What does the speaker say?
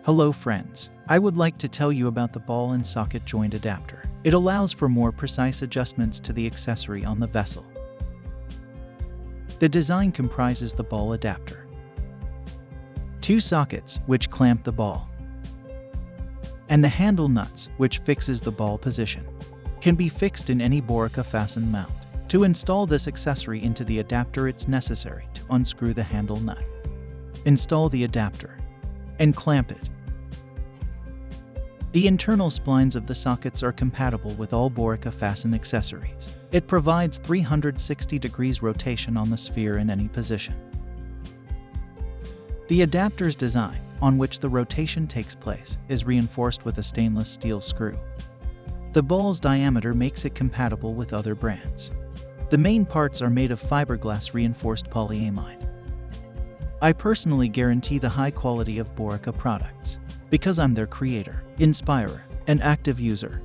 Hello friends, I would like to tell you about the ball and socket joint adapter. It allows for more precise adjustments to the accessory on the vessel. The design comprises the ball adapter, 2 sockets which clamp the ball, and the handle nuts which fixes the ball position. Can be fixed in any BORIKA FASTen mount. To install this accessory into the adapter, it's necessary to unscrew the handle nut, install the adapter, and clamp it. The internal splines of the sockets are compatible with all BORIKA FASTen accessories. It provides 360 degrees rotation on the sphere in any position. The adapter's design, on which the rotation takes place, is reinforced with a stainless steel screw. The ball's diameter makes it compatible with other brands. The main parts are made of fibreglass-reinforced polyamide. I personally guarantee the high quality of BORIKA products, because I'm their creator, inspirer, and active user.